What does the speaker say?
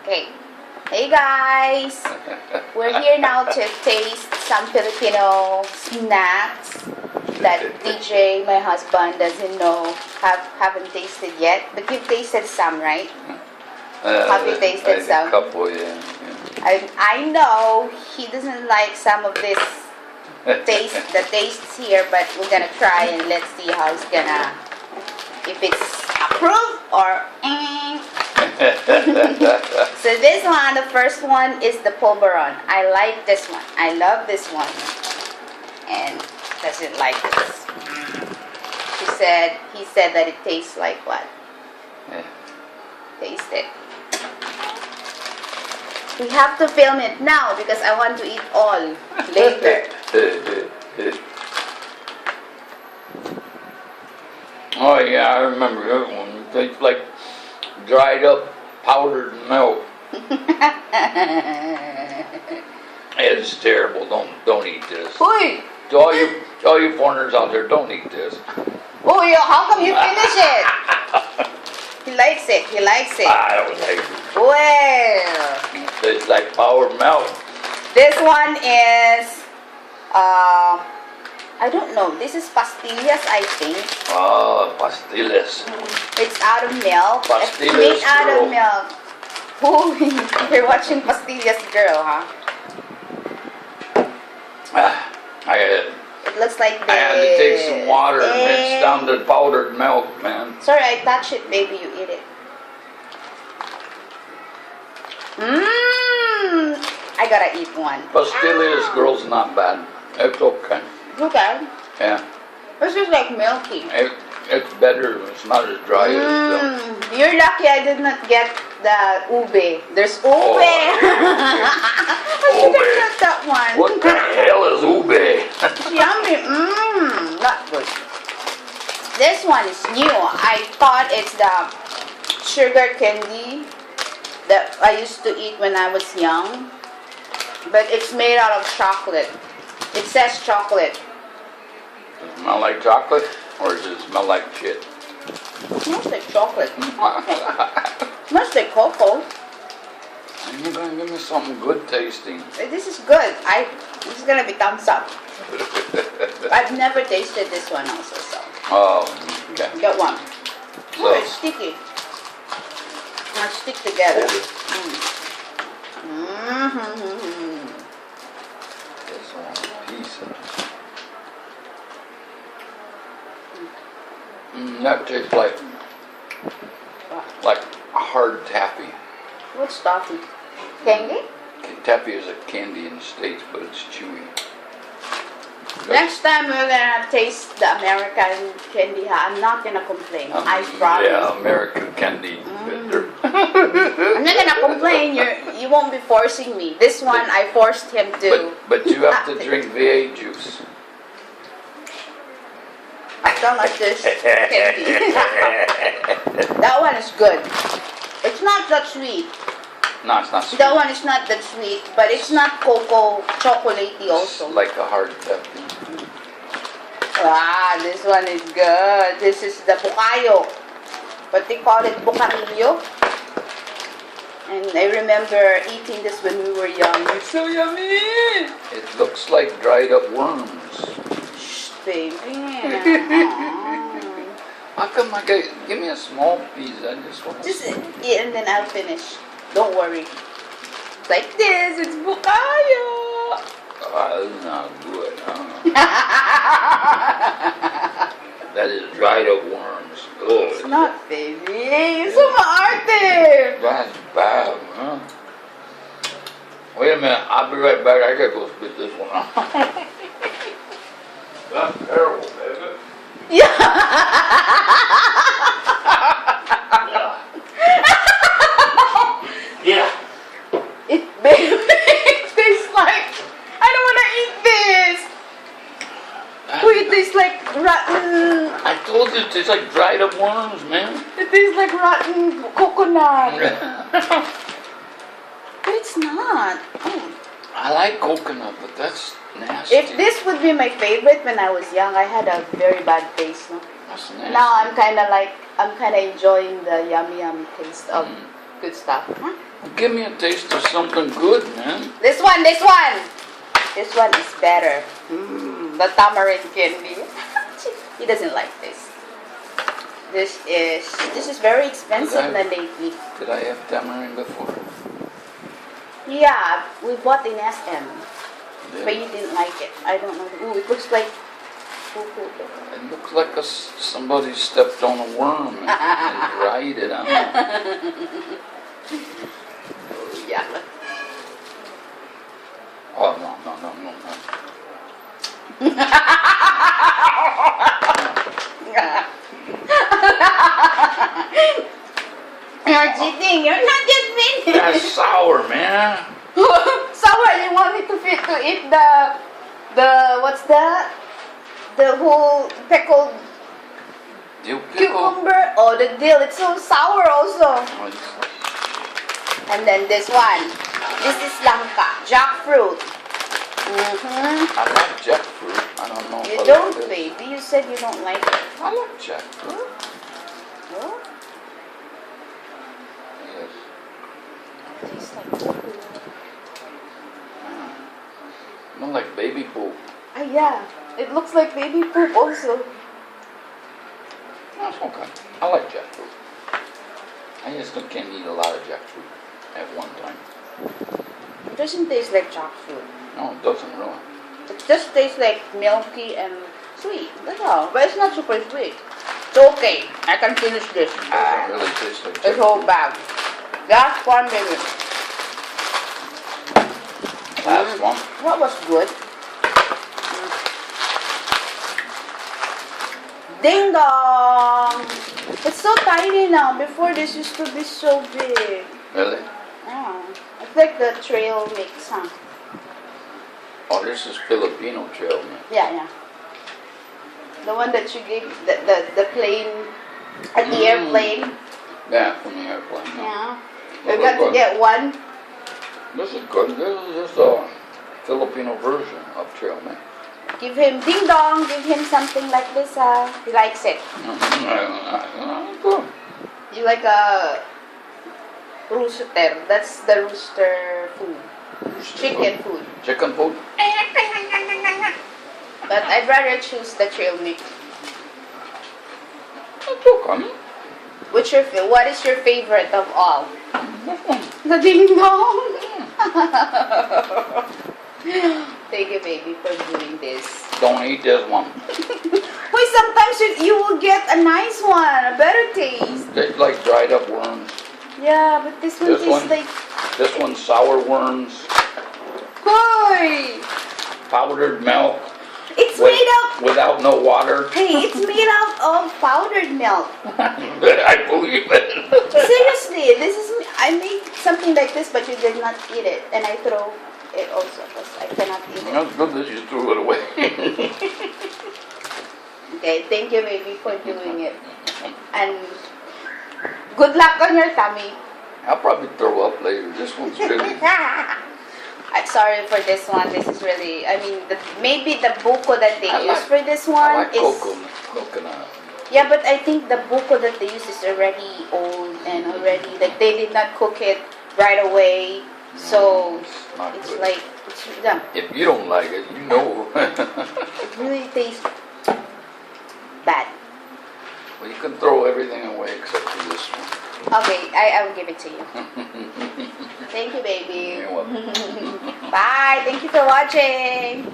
Okay. Hey guys! We're here now to taste some Filipino snacks that DJ, my husband, doesn't know, haven't tasted yet. But you've tasted some, right? Have you tasted some? A couple, yeah. I know he doesn't like some of this the tastes here, but we're gonna try and let's see how it's gonna, if it's approved or So this one, the first one is the pulveron. I like this one. I love this one. And doesn't like this. He said that it tastes like what? Yeah. Taste it. We have to film it now because I want to eat all later. Oh yeah, I remember that one. It tastes like dried up powdered milk. It's terrible. Don't eat this. Uy! To all you foreigners out there, don't eat this. Oh, how come you finish it? He likes it. He likes it. I don't like it. Well, It tastes like powdered milk. this one is I don't know. This is pastillas, I think. Oh, pastillas. It's out of milk. It's Pastillas, made out girl. of milk. Oh, you're watching Pastillas Girl, huh? It looks like this. I had to take some water and mix down the powdered milk, man. Sorry, I touch it, baby. You eat it. I gotta eat one. Pastillas, girl's not bad. It's okay. Okay. Yeah. This is like milky. It's better. It's not as dry as the... You're lucky I did not get the ube. There's ube. Oh. I should have got that one. What the hell is ube? Yummy. Not good. This one is new. I thought it's the sugar candy that I used to eat when I was young. But it's made out of chocolate. It says chocolate. Does it smell like chocolate? Or does it smell like shit? It smells like chocolate. It smells like cocoa. You're going to give me something good tasting. This is good. This is going to be thumbs up. I've never tasted this one also, so. Oh, okay. Get one. So, Oh, it's sticky. Now stick together. this one, piece of that tastes like hard taffy. What's toffee? Candy? Taffy is a candy in the States, but it's chewy. Next time we're gonna taste the American candy. I'm not gonna complain. I promise. Yeah, American candy. I'm not gonna complain. You won't be forcing me. This one I forced him to. But you have to drink VA juice. I don't like this candy. That one is good. It's not that sweet. No, it's not sweet. That one is not that sweet, but it's not cocoa chocolatey also. It's like a hard taffy. Ah, this one is good. This is the bukayo. But they call it bucarillo. And I remember eating this when we were young. It's so yummy! It looks like dried up worms. Shh, baby. How come I get? Give me a small piece. I just want. Just eat and then I'll finish. Don't worry. It's like this. It's bukayo. That's not good. That is dried up worms. Good. It's not, baby. It's so maarte. That's bad, huh? Wait a minute. I'll be right back. I gotta go spit this one out. That's terrible, baby. Yeah. Yeah. It tastes like, I don't want to eat this. It tastes like rotten. I told you it tastes like dried up worms, man. It tastes like rotten coconut. But it's not. Oh. I like coconut, but that's nasty. If this would be my favorite when I was young, I had a very bad taste. No? That's nasty. Now I'm kind of enjoying the yummy taste of Good stuff. Huh? Give me a taste of something good, man. This one. This one is better. The tamarind candy. He doesn't like this. This is very expensive lately. Did I have tamarind before? Yeah, we bought in SM. Did But you didn't like it. I don't know. Ooh, it looks like poo-poo. It looks like somebody stepped on a worm and dried it out. Yeah. Oh, no. You're cheating. You're not yet finished. That's sour, man. Sour. You want me to eat the what's that? The whole pickled cucumber. Oh, the dill. It's so sour also. And then this one. This is langka, jackfruit. I like jackfruit. I don't know. You don't, baby. You said you don't like it. I like jackfruit. What? Yes. It tastes like poo-poo. Not like baby poop. Yeah. It looks like baby poop also. That's okay. I like jackfruit. I just can't eat a lot of jackfruit at one time. It doesn't taste like jackfruit. No, it doesn't really. It just tastes like milky and sweet. That's all. But it's not super sweet. It's okay. I can finish this. It doesn't really taste like This jackfruit. whole bag. Last one, baby. Last one. What was good? Ding dong! It's so tiny now. Before this used to be so big. Really? Yeah. It's like the trail mix, huh? Oh, this is Filipino trail mix. Yeah. The one that you gave, the plane, at the airplane. Yeah, from the airplane. Yeah. Well, You got to good. get one. This is good. This is just a Filipino version of trail mix. Give him ding dong. Give him something like this. He likes it. Good. You like a rooster. That's the rooster food. Chicken food. Chicken food? But I'd rather choose the trail mix. That's okay. What is your favorite of all? This one. The ding dong. Thank you, baby, for doing this. Don't eat this one. Wait, sometimes you will get a nice one, a better taste. Tastes like dried up worms. Yeah, but this one This tastes one? like. This one's sour worms, Boy! powdered milk. It's made out. Without no water. Hey, it's made out of powdered milk. I believe it. Seriously, I made something like this, but you did not eat it, and I throw it also because I cannot eat it. That's good that you threw it away. Okay, thank you, baby, for doing it, and good luck on your tummy. I'll probably throw up later. This one's really. I'm sorry for this one. This is really, maybe the buko that they use for this one I like is. coconut. Yeah, but I think the buko that they use is already old and already, like, they did not cook it right away. So, Not it's good. like, yeah, If you don't like it, you know. it really tastes bad. Well, you can throw everything away except for this one. Okay, I will give it to you. Thank you, baby. You're welcome. Bye. Thank you for watching.